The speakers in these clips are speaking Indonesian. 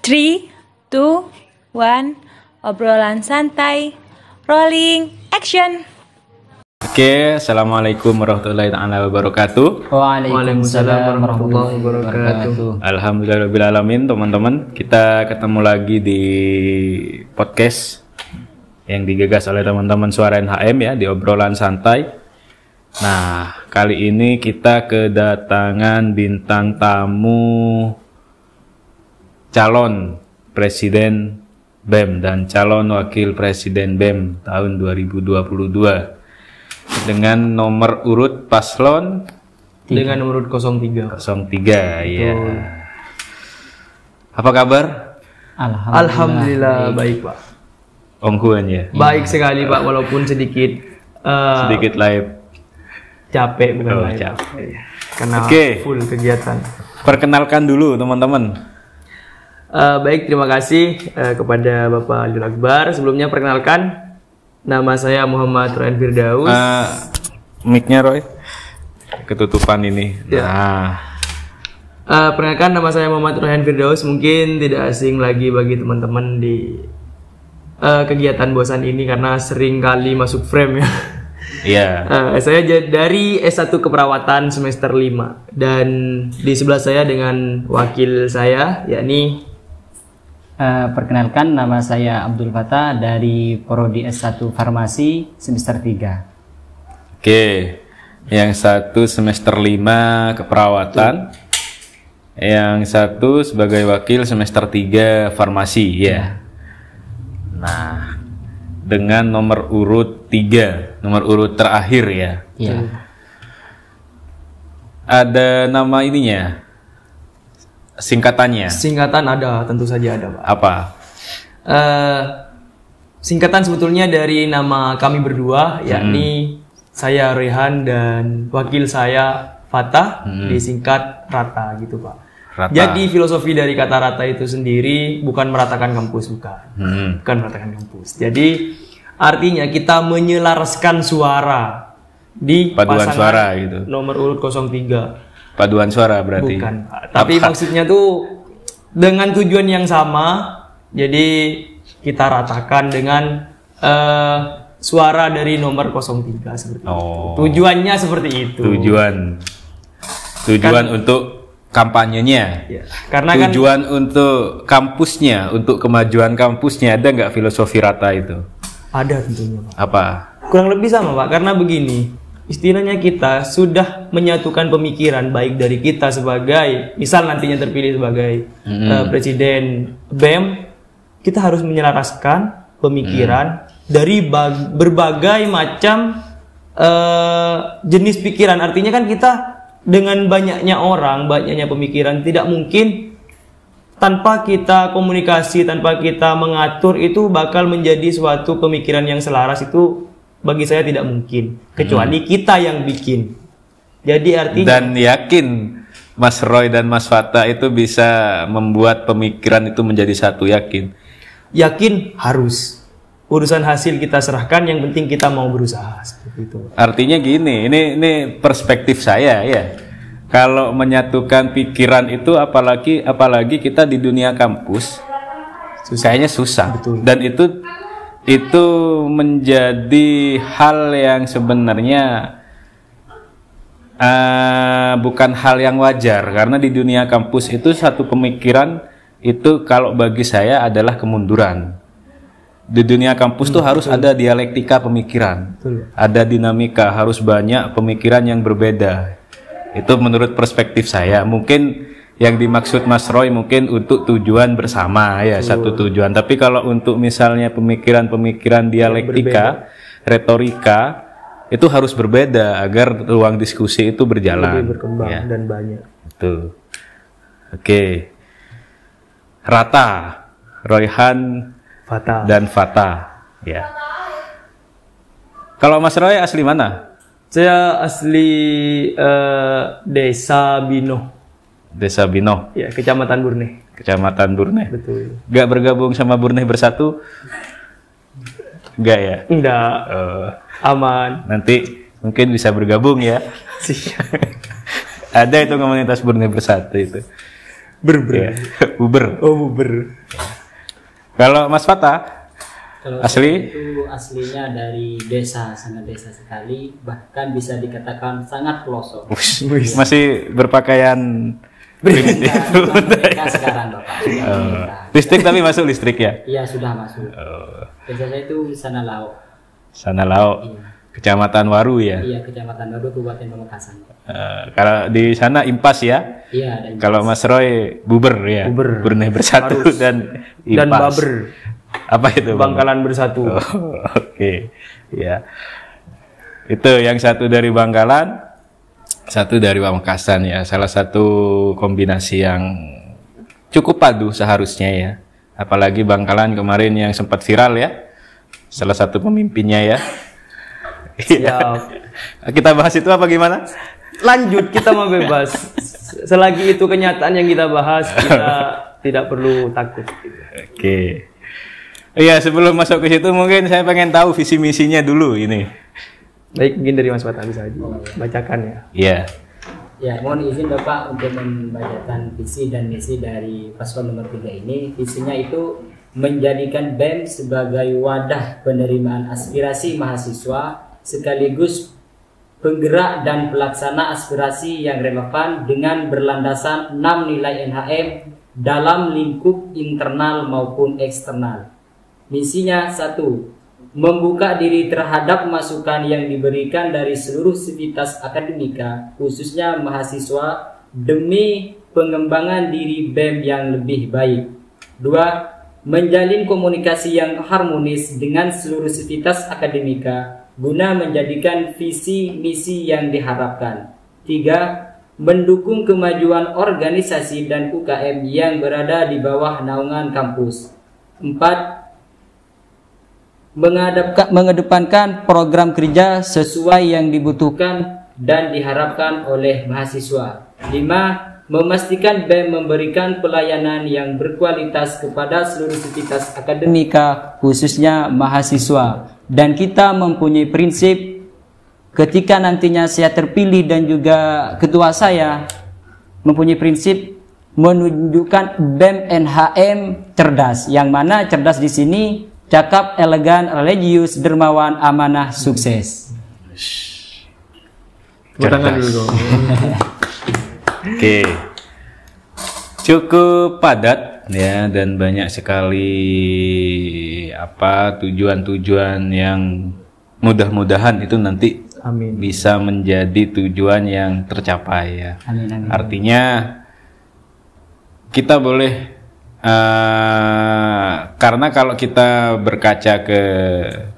3, 2, 1, obrolan santai, rolling, action. Oke, assalamualaikum warahmatullahi wabarakatuh. Waalaikumsalam warahmatullahi wabarakatuh. Alhamdulillahirrahmanirrahim, teman-teman. Kita ketemu lagi di podcast yang digagas oleh teman-teman Suara NHM ya, di obrolan santai. Nah, kali ini kita kedatangan bintang tamu calon Presiden BEM dan calon Wakil Presiden BEM tahun 2022 dengan nomor urut paslon dengan nomor urut 03. 03 ya. Apa kabar? Alhamdulillah baik Pak. Om Huan ya. Baik sekali Pak, walaupun sedikit live. capek bukan Oh, live. capek. Karena Oke. full kegiatan. Perkenalkan dulu teman-teman. Baik, terima kasih kepada Bapak Alil Akbar. Sebelumnya perkenalkan, nama saya Muhammad Royan Firdaus. Mic-nya Roy. Ketutupan ini. Ya. Perkenalkan, nama saya Muhammad Royan Firdaus. Mungkin tidak asing lagi bagi teman-teman di kegiatan bosan ini karena sering kali masuk frame ya. Iya. Saya dari S1 Keperawatan semester 5 dan di sebelah saya dengan wakil saya yakni Perkenalkan, nama saya Abdul Fatah dari Prodi S1 Farmasi semester 3. Oke. Yang satu semester 5 keperawatan. Yang satu sebagai wakil semester 3 farmasi ya. Nah, dengan nomor urut 3, nomor urut terakhir ya. Iya. Ada nama ininya. Singkatannya. singkatan ada, tentu saja ada Pak. Apa? Singkatan sebetulnya dari nama kami berdua yakni saya Rehan dan wakil saya Fatah, disingkat Rata gitu Pak. Rata. Jadi filosofi dari kata Rata itu sendiri bukan meratakan kampus, bukan meratakan kampus. Jadi artinya kita menyelaraskan suara di Paduan pasangan suara gitu. nomor urut 03. Paduan suara berarti. Bukan Pak. Tapi maksudnya tuh dengan tujuan yang sama. Jadi kita ratakan dengan suara dari nomor 03 seperti itu. Tujuannya seperti itu. Tujuan untuk kampanyenya. Ya, karena tujuan untuk kampusnya, untuk kemajuan kampusnya, ada nggak filosofi Rata itu? ada tentunya Pak. Apa? Kurang lebih sama Pak, karena begini. Istilahnya kita sudah menyatukan pemikiran baik dari kita sebagai misal nantinya terpilih sebagai presiden BEM, kita harus menyelaraskan pemikiran dari berbagai macam jenis pikiran. Artinya kan kita dengan banyaknya orang, banyaknya pemikiran, tidak mungkin tanpa kita komunikasi, tanpa kita mengatur itu bakal menjadi suatu pemikiran yang selaras. Itu bagi saya tidak mungkin, kecuali kita yang bikin. Jadi artinya Dan yakin Mas Roy dan Mas Fatah itu bisa membuat pemikiran itu menjadi satu, yakin? yakin harus. Urusan hasil kita serahkan, yang penting kita mau berusaha seperti itu. Artinya gini, ini perspektif saya ya. Kalau menyatukan pikiran itu apalagi kita di dunia kampus, kayaknya susah. Betul. Dan itu menjadi hal yang sebenarnya bukan hal yang wajar, karena di dunia kampus itu satu pemikiran itu kalau bagi saya adalah kemunduran. Di dunia kampus tuh harus ada dialektika pemikiran, ada dinamika, harus banyak pemikiran yang berbeda. Itu menurut perspektif saya. Mungkin yang dimaksud Mas Roy mungkin untuk tujuan bersama ya, satu tujuan. Tapi kalau untuk misalnya pemikiran-pemikiran dialektika, retorika, itu harus berbeda agar ruang diskusi itu berjalan. Lebih berkembang Ya. dan banyak. Itu. Oke. Rata, Royhan Fatah. dan Fatah. Ya. Kalau Mas Roy asli mana? Saya asli Desa Bino, Desa Bino, ya Kecamatan Burneh. Kecamatan Burneh. Betul. Gak bergabung sama Burneh Bersatu? Gak ya? Enggak, aman. Nanti mungkin bisa bergabung ya. Ada itu komunitas Burneh Bersatu itu. Ya. Buber. Oh, buber. Kalau Mas Fatah Kalau asli? itu aslinya dari desa, sangat desa sekali, bahkan bisa dikatakan sangat pelosok. Masih berpakaian primitif. Mereka sekarang Bapak. Listrik tapi masuk listrik ya? Iya sudah masuk. Desa saya itu Sana Lauk. Sana Lauk, Kecamatan Waru ya? Iya, Kecamatan Waru, Kabupaten Pamekasan. Kalau di sana impas ya? Iya, dan Kalau Mas Roy buber ya? Buber. Brunei Bersatu Harus. dan Dan impas. baber. Apa itu? Bang? Bangkalan Bersatu. Oh, Oke, ya. Itu yang satu dari Bangkalan, satu dari Pamekasan ya. Salah satu kombinasi yang cukup padu seharusnya ya. Apalagi Bangkalan kemarin yang sempat viral ya. Salah satu pemimpinnya ya. Iya. Kita bahas itu apa gimana? Lanjut, kita mau bebas. Selagi itu kenyataan yang kita bahas, kita tidak perlu takut. Oke. Iya, sebelum masuk ke situ mungkin saya pengen tahu visi misinya dulu ini. Baik, mungkin dari Mas Fatah bisa dibacakan ya. Iya. ya, mohon izin Bapak untuk membacakan visi dan misi dari paslon nomor 3 ini. Visinya itu menjadikan BEM sebagai wadah penerimaan aspirasi mahasiswa sekaligus penggerak dan pelaksana aspirasi yang relevan dengan berlandasan 6 nilai NHM dalam lingkup internal maupun eksternal. Misinya 1. Membuka diri terhadap masukan yang diberikan dari seluruh sivitas akademika, khususnya mahasiswa, demi pengembangan diri BEM yang lebih baik. 2. Menjalin komunikasi yang harmonis dengan seluruh sivitas akademika guna menjadikan visi misi yang diharapkan. 3. Mendukung kemajuan organisasi dan UKM yang berada di bawah naungan kampus. 4. Mengedepankan program kerja sesuai yang dibutuhkan dan diharapkan oleh mahasiswa. 5. Memastikan BEM memberikan pelayanan yang berkualitas kepada seluruh sivitas akademika, khususnya mahasiswa. Dan kita mempunyai prinsip ketika nantinya saya terpilih dan juga ketua saya mempunyai prinsip menunjukkan BEM NHM cerdas, yang mana cerdas di sini cakap, elegan, religius, dermawan, amanah, sukses. Tangan dulu dong. Oke. Cukup padat ya, dan banyak sekali tujuan-tujuan yang mudah-mudahan itu nanti Amin. bisa menjadi tujuan yang tercapai ya. Amin, amin. Artinya kita boleh karena kalau kita berkaca ke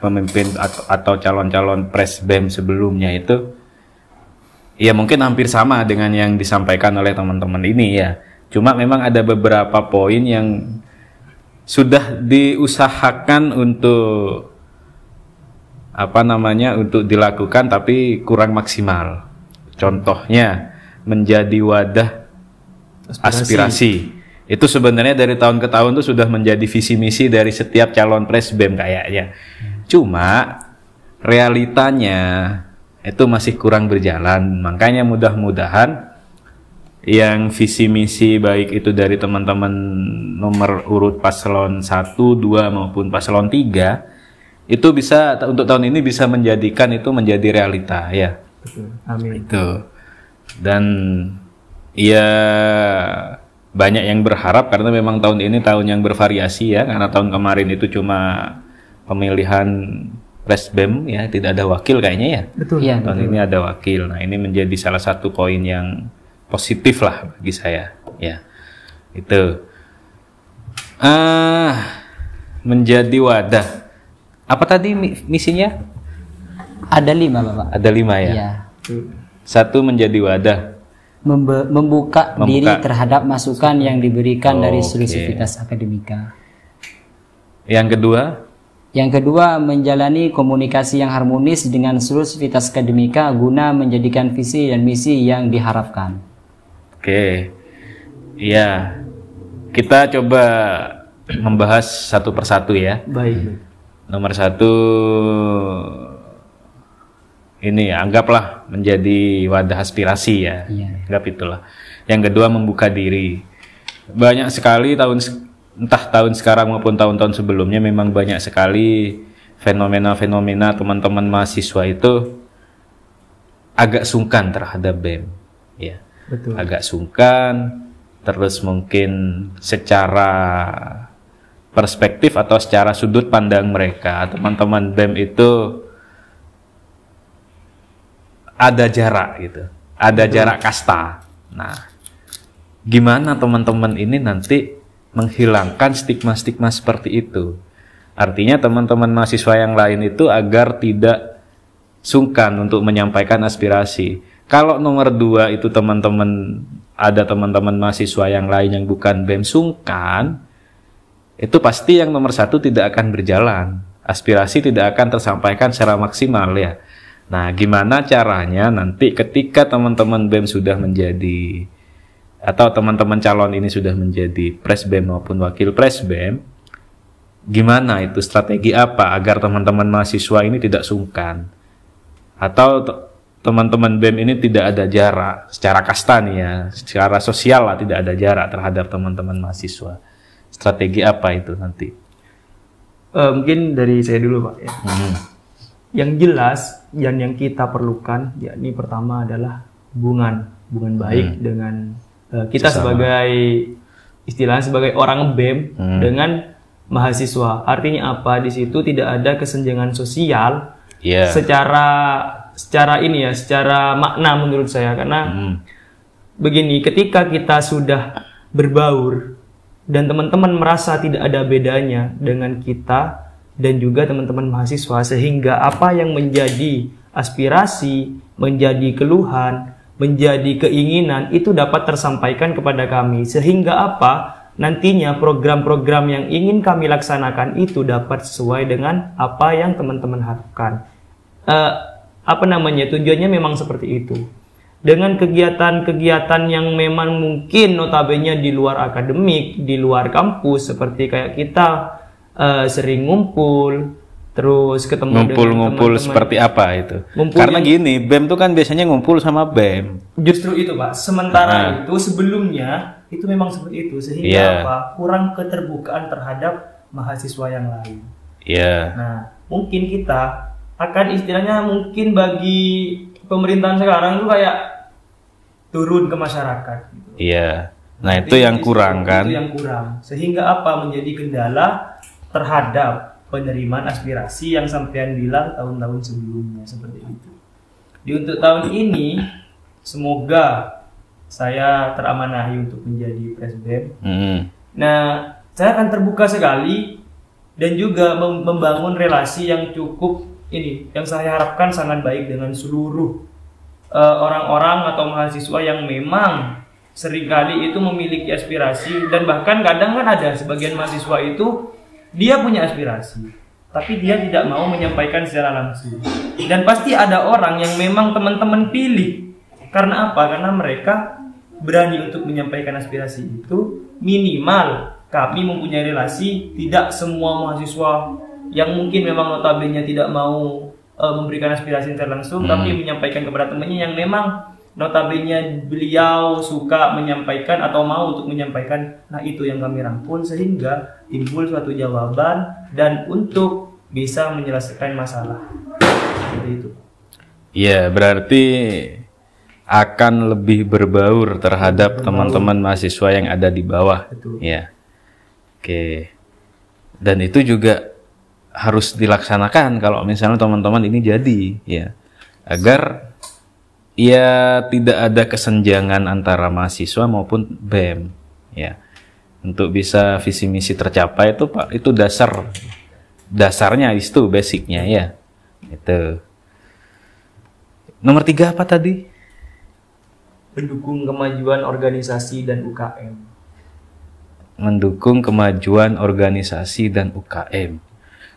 pemimpin atau calon-calon pres BEM sebelumnya itu ya mungkin hampir sama dengan yang disampaikan oleh teman-teman ini ya. Cuma memang ada beberapa poin yang sudah diusahakan untuk untuk dilakukan tapi kurang maksimal. Contohnya menjadi wadah aspirasi. Itu sebenarnya dari tahun ke tahun itu sudah menjadi visi misi dari setiap calon pres BEM kayaknya. Cuma realitanya itu masih kurang berjalan. Makanya mudah-mudahan yang visi misi baik itu dari teman-teman nomor urut paslon 1, 2 maupun paslon 3 itu bisa untuk tahun ini bisa menjadikan itu menjadi realita ya. Betul. Amin. Itu. Dan ya banyak yang berharap karena memang tahun ini tahun yang bervariasi ya, karena tahun kemarin itu cuma pemilihan pres BEM ya, tidak ada wakil kayaknya ya. Betul. Iya, Tahun ini ada wakil. Nah, ini menjadi salah satu poin yang positif lah bagi saya ya. Itu menjadi wadah. Apa tadi misinya? Ada 5 Bapak. Ada 5 ya. Iya. 1 menjadi wadah. Membuka diri terhadap masukan yang diberikan dari seluruh Oke. sivitas akademika. Yang kedua, Yang kedua, menjalani komunikasi yang harmonis dengan seluruh sivitas akademika guna menjadikan visi dan misi yang diharapkan. oke. Iya. Kita coba membahas satu persatu ya. Baik. Nomor 1 ini anggaplah menjadi wadah aspirasi ya. Iya. Anggap itulah. Yang kedua membuka diri. banyak sekali entah tahun sekarang maupun tahun-tahun sebelumnya memang banyak sekali fenomena-fenomena teman-teman mahasiswa itu agak sungkan terhadap BEM, ya. Betul. Agak sungkan, terus mungkin secara perspektif atau secara sudut pandang mereka, teman-teman BEM itu ada jarak gitu, ada jarak kasta. Nah, gimana teman-teman ini nanti menghilangkan stigma-stigma seperti itu? Artinya teman-teman mahasiswa yang lain itu agar tidak sungkan untuk menyampaikan aspirasi. Kalau nomor 2 itu ada teman-teman mahasiswa yang lain yang bukan BEM sungkan, itu pasti yang nomor 1 tidak akan berjalan. Aspirasi tidak akan tersampaikan secara maksimal ya. Nah, gimana caranya nanti ketika teman-teman BEM sudah menjadi, atau teman-teman calon ini sudah menjadi Presbem maupun Wakil Presbem, gimana itu strategi apa agar teman-teman mahasiswa ini tidak sungkan? Atau teman-teman BEM ini tidak ada jarak secara kasta nih ya, secara sosial lah tidak ada jarak terhadap teman-teman mahasiswa. Strategi apa itu nanti? Mungkin dari saya dulu Pak ya. Yang jelas yang kita perlukan yakni pertama adalah hubungan baik dengan kita Sesama. sebagai istilahnya sebagai orang BEM dengan mahasiswa. Artinya apa? Di situ tidak ada kesenjangan sosial secara ini ya, secara makna menurut saya, karena begini, ketika kita sudah berbaur dan teman-teman merasa tidak ada bedanya dengan kita dan juga teman-teman mahasiswa, sehingga apa yang menjadi aspirasi, menjadi keluhan, menjadi keinginan itu dapat tersampaikan kepada kami, sehingga apa nantinya program-program yang ingin kami laksanakan itu dapat sesuai dengan apa yang teman-teman harapkan. Tujuannya memang seperti itu. Dengan kegiatan-kegiatan yang memang mungkin notabene di luar akademik, di luar kampus, seperti kayak kita sering ngumpul, terus ketemu Ngumpul-ngumpul dengan seperti apa itu? Ngumpul Karena gini, BEM itu kan biasanya ngumpul sama BEM. Justru itu Pak, sementara itu sebelumnya itu memang seperti itu, sehingga apa? Kurang keterbukaan terhadap mahasiswa yang lain. Nah, mungkin kita akan istilahnya mungkin bagi pemerintahan sekarang tuh kayak turun ke masyarakat gitu. Nah, itu yang kurang kan? Itu yang kurang. Sehingga apa? Menjadi kendala terhadap penerimaan aspirasi yang sampean bilang tahun-tahun sebelumnya seperti itu. Untuk tahun ini semoga saya teramanahi untuk menjadi Presbem. Nah, saya akan terbuka sekali dan juga membangun relasi yang cukup ini, yang saya harapkan sangat baik dengan seluruh orang-orang atau mahasiswa yang memang seringkali itu memiliki aspirasi, dan bahkan kadang kan ada sebagian mahasiswa itu dia punya aspirasi tapi dia tidak mau menyampaikan secara langsung, dan pasti ada orang yang memang teman-teman pilih. Karena apa? Karena mereka berani untuk menyampaikan aspirasi itu. Minimal kami mempunyai relasi, tidak semua mahasiswa yang mungkin memang notabene tidak mau memberikan aspirasi secara langsung, tapi menyampaikan kepada temannya yang memang notabene beliau suka menyampaikan atau mau untuk menyampaikan. Nah, itu yang kami rangkul sehingga timbul suatu jawaban dan untuk bisa menyelesaikan masalah. Seperti itu. Iya, berarti akan lebih berbaur terhadap teman-teman mahasiswa yang ada di bawah. Betul. Ya. Oke. Dan itu juga harus dilaksanakan kalau misalnya teman-teman ini jadi, ya. Agar ya tidak ada kesenjangan antara mahasiswa maupun BEM, ya. Untuk bisa visi misi tercapai itu Pak, itu dasarnya itu basicnya ya. Itu. Nomor 3 apa tadi? Mendukung kemajuan organisasi dan UKM. Mendukung kemajuan organisasi dan UKM.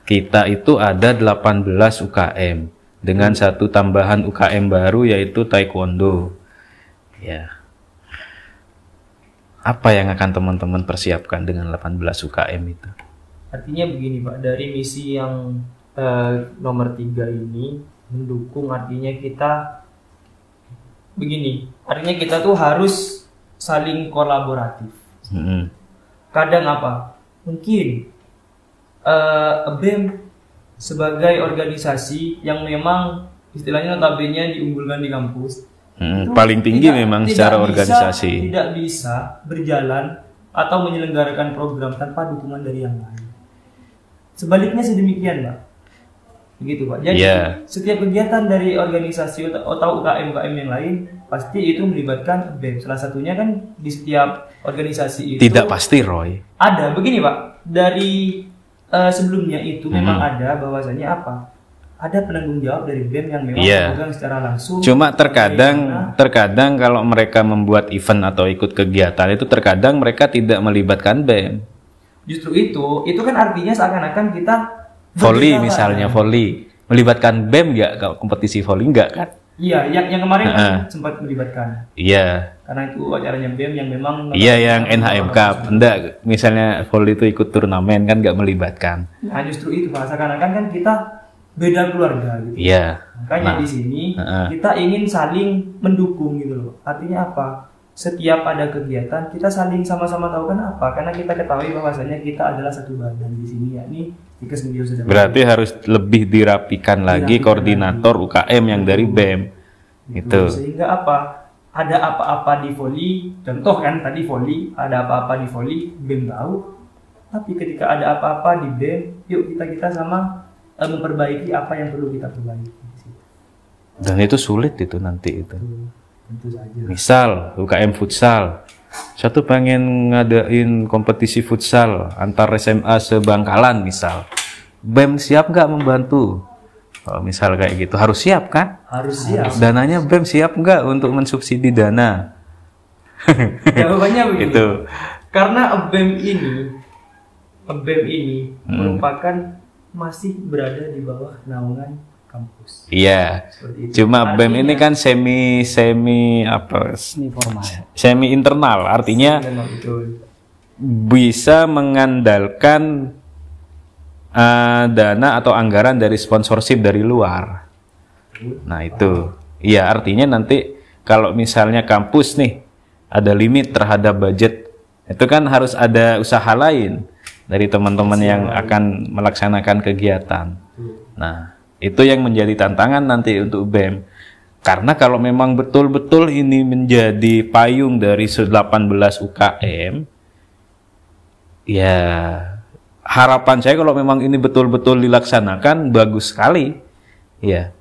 Kita itu ada 18 UKM dengan satu tambahan UKM baru yaitu Taekwondo. Ya. Apa yang akan teman-teman persiapkan dengan 18 UKM itu? Artinya begini Pak, dari misi yang nomor 3 ini mendukung, artinya kita begini, artinya kita tuh harus saling kolaboratif. Kadang apa? Mungkin BEM sebagai organisasi yang memang istilahnya notabene diunggulkan di kampus. Paling tinggi memang secara organisasi. Tidak bisa berjalan atau menyelenggarakan program tanpa dukungan dari yang lain. Sebaliknya sedemikian, Pak. Begitu, Pak. Jadi setiap kegiatan dari organisasi atau UKM yang lain pasti itu melibatkan BEM. Salah satunya kan di setiap organisasi itu. Tidak pasti, Roy. Ada. Begini, Pak. Dari sebelumnya itu memang ada bahwasannya apa? Ada penanggung jawab dari BEM yang memang memegang secara langsung. Cuma terkadang kalau mereka membuat event atau ikut kegiatan itu terkadang mereka tidak melibatkan BEM. Justru itu kan artinya seakan-akan kita volley misalnya, volley melibatkan BEM nggak kalau kompetisi volley nggak kan? Iya, yang kemarin kan sempat melibatkan. Iya. Karena itu acaranya BEM yang memang. Iya, yang NHM Cup. Enggak, misalnya volley itu ikut turnamen kan nggak melibatkan. Nah justru itu Pak, seakan-akan kan kita beda keluarga gitu. Iya. Makanya di sini kita ingin saling mendukung gitu loh. Artinya apa? Setiap ada kegiatan kita saling sama-sama tahu kan apa? Karena kita ketahui bahwasanya kita adalah satu badan di sini, yakni Stikes Media Sosial. Berarti harus lebih dirapikan lagi koordinator UKM yang dari BEM. Itu. Sehingga apa? Ada apa-apa di volley, contoh kan tadi volley, ada apa-apa di volley, BEM tahu. Tapi ketika ada apa-apa di BEM, yuk kita sama memperbaiki apa yang perlu kita perbaiki. Dan itu sulit itu nanti itu. Tentu saja. Misal UKM futsal, satu pengen ngadain kompetisi futsal antar SMA sebangkalan misal, BEM siap nggak membantu? Oh, misal kayak gitu harus siap kan? Harus siap. Dananya BEM siap nggak untuk mensubsidi dana? Jawabannya begitu. Itu. Karena BEM ini merupakan masih berada di bawah naungan kampus. Iya. Cuma BEM ini kan semi apa? Semi internal, artinya bisa mengandalkan dana atau anggaran dari sponsorship dari luar. Nah itu, iya artinya nanti kalau misalnya kampus nih ada limit terhadap budget, itu kan harus ada usaha lain dari teman-teman yang akan melaksanakan kegiatan. Nah, itu yang menjadi tantangan nanti untuk BEM. Karena kalau memang betul-betul ini menjadi payung dari 18 UKM, ya harapan saya kalau memang ini betul-betul dilaksanakan bagus sekali. Ya,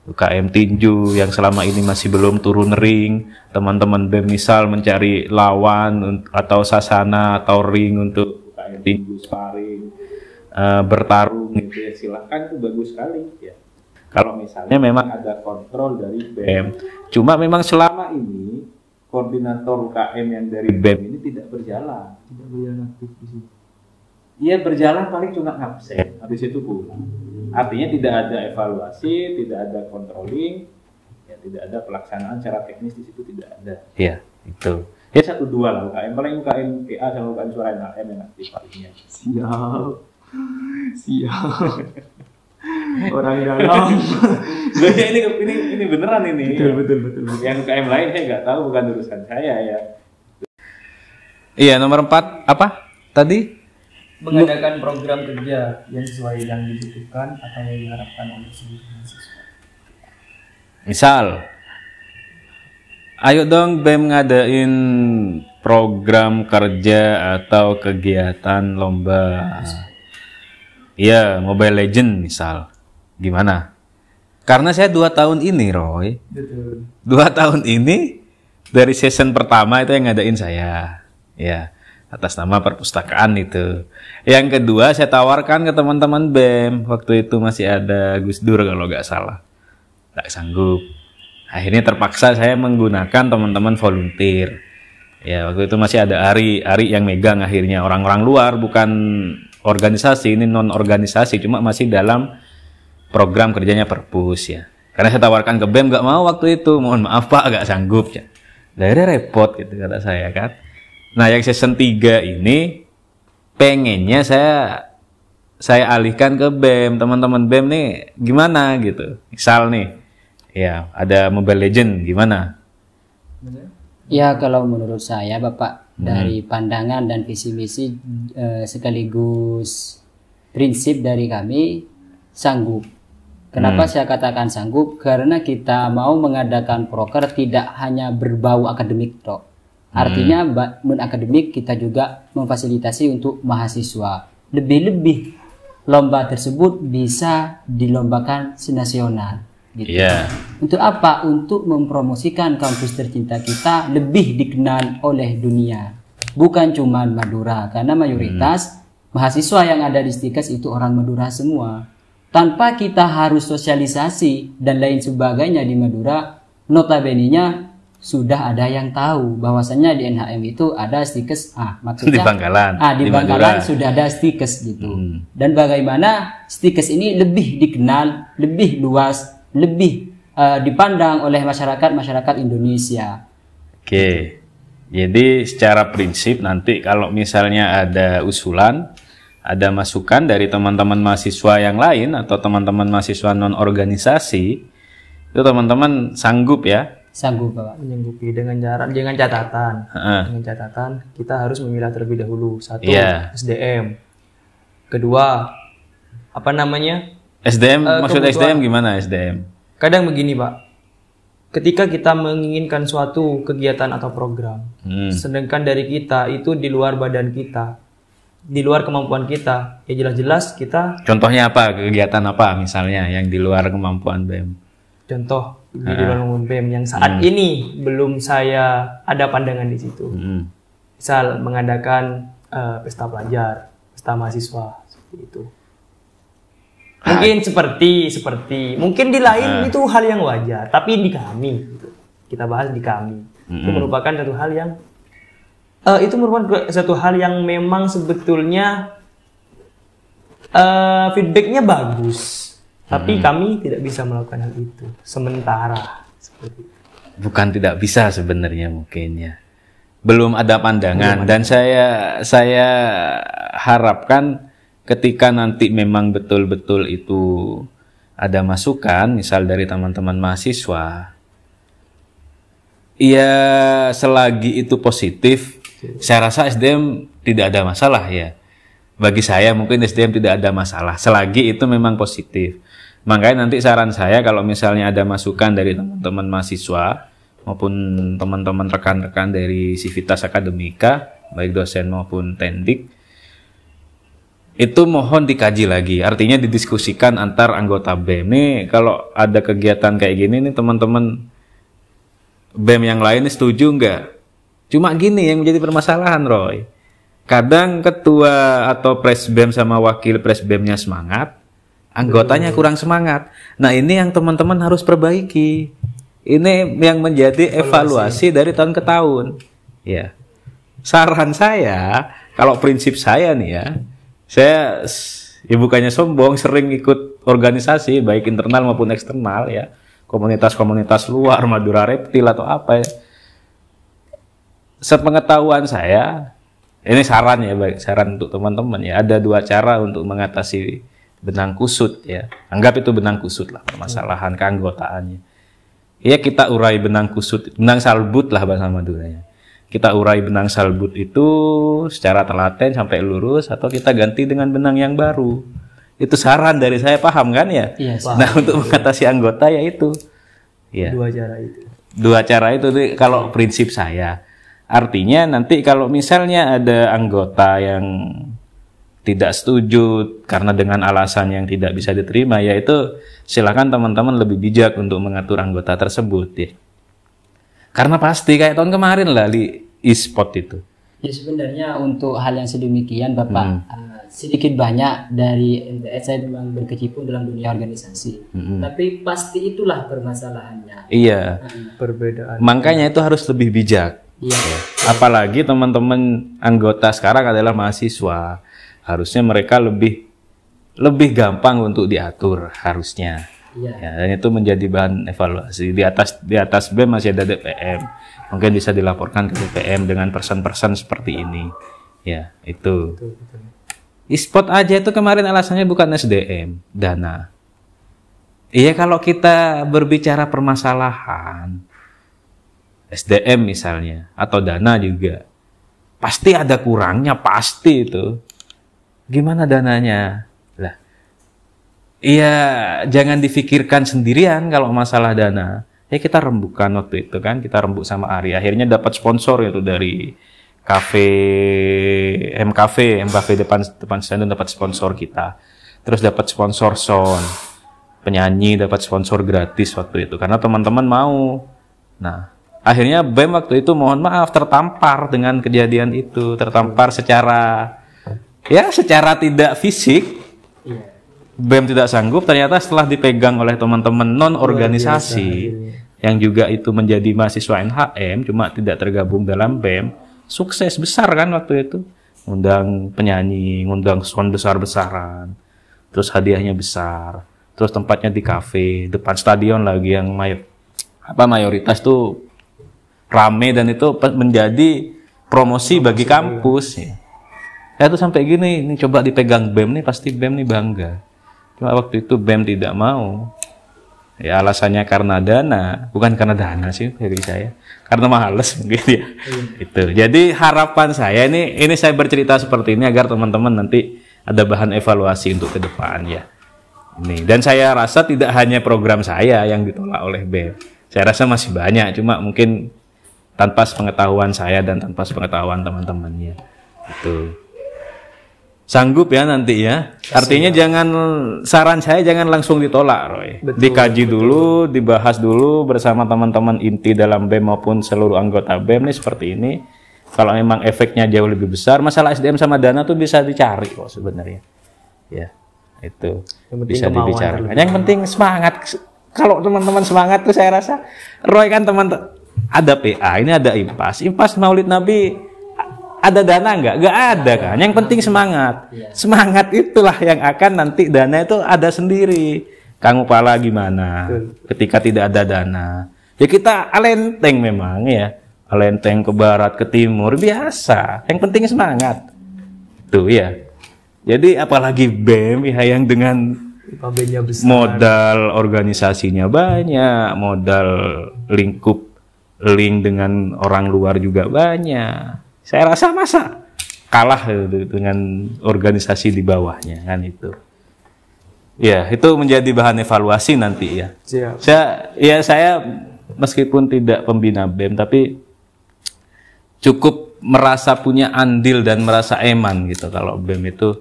UKM tinju yang selama ini masih belum turun ring, teman-teman BEM misal mencari lawan atau sasana atau ring untuk tinju sparring, bertarung gitu ya, silahkan, itu bagus sekali ya. Kalau misalnya memang ada kontrol dari BEM. Cuma memang selama ini koordinator UKM yang dari BEM ini tidak berjalan aktif di situ. Iya berjalan paling cuma ngabsen, habis itu pulang. Artinya tidak ada evaluasi, tidak ada controlling, ya tidak ada pelaksanaan secara teknis di situ, tidak ada. Iya, itu. Ya 1-2 lah UKM, paling UKM PA sama UKM suara NHM yang aktif palingnya. Siap. Orang dalam. ini beneran ini. Betul. Yang UKM lain saya nggak tahu, bukan urusan saya ya. Iya, nomor 4 apa? Tadi? Mengadakan program kerja yang sesuai yang dibutuhkan atau yang diharapkan oleh seluruh mahasiswa. Misal, ayo dong BEM ngadain program kerja atau kegiatan lomba. Iya, Mobile Legend misal. Gimana? Karena saya 2 tahun ini, Roy. Betul. 2 tahun ini dari season pertama itu yang ngadain saya. Ya, atas nama perpustakaan itu. Yang kedua saya tawarkan ke teman-teman BEM. Waktu itu masih ada Gus Dur kalau nggak salah. Nggak sanggup. Akhirnya terpaksa saya menggunakan teman-teman volunteer. Ya, waktu itu masih ada Ari yang megang akhirnya. Orang-orang luar, bukan organisasi, ini non-organisasi, cuma masih dalam program kerjanya perpus ya. Karena saya tawarkan ke BEM nggak mau waktu itu. Mohon maaf Pak, nggak sanggup ya. Akhirnya repot gitu kata saya kan. Nah yang season 3 ini pengennya saya alihkan ke BEM. Teman-teman BEM nih gimana gitu. Misal nih ya ada Mobile Legend gimana? Ya kalau menurut saya Bapak dari pandangan dan visi misi sekaligus prinsip dari kami sanggup. Kenapa saya katakan sanggup? Karena kita mau mengadakan proker tidak hanya berbau akademik toh. Artinya non-akademik kita juga memfasilitasi untuk mahasiswa. Lebih-lebih lomba tersebut bisa dilombakan senasional. Gitu. Untuk apa? Untuk mempromosikan kampus tercinta kita lebih dikenal oleh dunia. Bukan cuma Madura, karena mayoritas mahasiswa yang ada di Stikes itu orang Madura semua. Tanpa kita harus sosialisasi dan lain sebagainya di Madura, notabene-nya sudah ada yang tahu bahwasannya di NHM itu ada Stikes. Maksudnya di Bangkalan. Di Bangkalan sudah ada Stikes gitu. Dan bagaimana Stikes ini lebih dikenal, lebih luas, lebih dipandang oleh masyarakat Indonesia. Oke. Jadi secara prinsip nanti kalau misalnya ada usulan, ada masukan dari teman-teman mahasiswa yang lain atau teman-teman mahasiswa non organisasi, itu teman-teman sanggup ya? Sanggup, Pak. Menyanggupi dengan catatan. Dengan catatan kita harus memilah terlebih dahulu. Satu, SDM. Kedua, apa namanya? SDM, maksud SDM gimana SDM? Kadang begini Pak, ketika kita menginginkan suatu kegiatan atau program, sedangkan dari kita itu di luar badan kita, di luar kemampuan kita, ya jelas-jelas kita. Contohnya apa? Kegiatan apa misalnya yang di luar kemampuan BEM? Contoh di luar kemampuan BEM yang saat ini belum saya ada pandangan di situ. Misal mengadakan pesta pelajar, pesta mahasiswa seperti itu. Mungkin seperti mungkin di lain itu hal yang wajar, tapi di kami gitu. Kita bahas di kami itu merupakan satu hal yang memang sebetulnya feedbacknya bagus, tapi kami tidak bisa melakukan hal itu sementara seperti itu. Bukan tidak bisa sebenarnya mungkin ya, belum ada pandangan. Dan saya harapkan ketika nanti memang betul-betul itu ada masukan, misal dari teman-teman mahasiswa, ya selagi itu positif, saya rasa SDM tidak ada masalah ya. Bagi saya mungkin SDM tidak ada masalah, selagi itu memang positif. Makanya nanti saran saya kalau misalnya ada masukan dari teman-teman mahasiswa, maupun teman-teman rekan-rekan dari Civitas Akademika, baik dosen maupun tendik, itu mohon dikaji lagi, artinya didiskusikan antar anggota BEM. Nih kalau ada kegiatan kayak gini nih teman-teman BEM yang lain setuju nggak? Cuma gini yang menjadi permasalahan, Roy. Kadang ketua atau pres BEM sama wakil pres BEM-nya semangat, anggotanya kurang semangat. Nah ini yang teman-teman harus perbaiki. Ini yang menjadi evaluasi dari tahun ke tahun. Ya, saran saya, kalau prinsip saya nih ya, saya ya bukannya sombong, sering ikut organisasi baik internal maupun eksternal ya, komunitas-komunitas luar, Madura Reptil atau apa ya. Sepengetahuan saya, ini saran ya, baik saran untuk teman-teman ya, ada 2 cara untuk mengatasi benang kusut ya. Anggap itu benang kusut lah permasalahan keanggotaannya. Ya kita urai benang kusut, benang salbut lah bahasa Maduranya. Kita urai benang salbut itu secara telaten sampai lurus, atau kita ganti dengan benang yang baru. Itu saran dari saya, paham kan ya? Iya, nah untuk mengatasi anggota ya itu. Ya. 2 cara itu. 2 cara itu kalau prinsip saya. Artinya nanti kalau misalnya ada anggota yang tidak setuju karena dengan alasan yang tidak bisa diterima, yaitu silakan teman-teman lebih bijak untuk mengatur anggota tersebut ya. Karena pasti kayak tahun kemarin lah di e-sport itu. Ya sebenarnya untuk hal yang sedemikian Bapak, sedikit banyak dari MTS saya memang berkecimpung dalam dunia organisasi. Tapi pasti itulah permasalahannya. Iya. Perbedaan. Makanya itu harus lebih bijak. Iya. Apalagi teman-teman anggota sekarang adalah mahasiswa. Harusnya mereka lebih gampang untuk diatur harusnya. Iya. Ya, dan itu menjadi bahan evaluasi. Di atas BEM masih ada DPM. Mungkin bisa dilaporkan ke DPM dengan persen-persen seperti ini. Ya, itu. E-sport aja itu kemarin alasannya bukan SDM, dana. Iya, kalau kita berbicara permasalahan SDM misalnya atau dana juga, pasti ada kurangnya, pasti itu. Gimana dananya? Lah, iya, jangan difikirkan sendirian kalau masalah dana. Ya kita rembukan waktu itu kan, kita rembuk sama Ari. Akhirnya dapat sponsor itu dari MKV depan stadion dapat sponsor kita. Terus dapat sponsor sound, penyanyi dapat sponsor gratis waktu itu karena teman-teman mau. Nah, akhirnya BEM waktu itu mohon maaf tertampar dengan kejadian itu, tertampar secara tidak fisik. BEM tidak sanggup, ternyata setelah dipegang oleh teman-teman non organisasi yang juga itu menjadi mahasiswa NHM cuma tidak tergabung dalam BEM, sukses besar kan waktu itu. Ngundang penyanyi, ngundang sound besar-besaran. Terus hadiahnya besar. Terus tempatnya di kafe, depan stadion lagi yang mayoritas tuh rame dan itu menjadi promosi bagi kampus. Ya tuh sampai gini, ini coba dipegang BEM nih, pasti BEM nih bangga. Cuma waktu itu BEM tidak mau. Ya alasannya karena dana, bukan karena dana sih bagi saya. Karena males mungkin ya. Itu. Jadi harapan saya ini saya bercerita seperti ini agar teman-teman nanti ada bahan evaluasi untuk ke depan ya. Ini. Dan saya rasa tidak hanya program saya yang ditolak oleh BEM. Saya rasa masih banyak, cuma mungkin tanpa pengetahuan saya dan tanpa pengetahuan teman-temannya. Itu. Sanggup ya nanti ya. Artinya saran saya jangan langsung ditolak, Roy. Dikaji dulu, dibahas dulu bersama teman-teman inti dalam BEM maupun seluruh anggota BEM nih seperti ini. Kalau memang efeknya jauh lebih besar, masalah SDM sama dana tuh bisa dicari kok sebenarnya. Ya, itu bisa dibicarakan. Yang penting semangat. Kalau teman-teman semangat tuh saya rasa, Roy kan ada PA, ini ada IMPAS Maulid Nabi, ada dana nggak ada kan? Yang penting semangat. Semangat itulah yang akan nanti dana itu ada sendiri. Kang Upala gimana? Ketika tidak ada dana, ya kita alenteng memang ya. Alenteng ke barat, ke timur, biasa. Yang penting semangat. Tuh ya. Jadi apalagi BEM ya, yang dengan modal organisasinya banyak, modal link dengan orang luar juga banyak. Saya rasa masa kalah dengan organisasi di bawahnya kan itu. Ya, itu menjadi bahan evaluasi nanti ya. Siap. Saya meskipun tidak pembina BEM tapi cukup merasa punya andil dan merasa eman gitu kalau BEM itu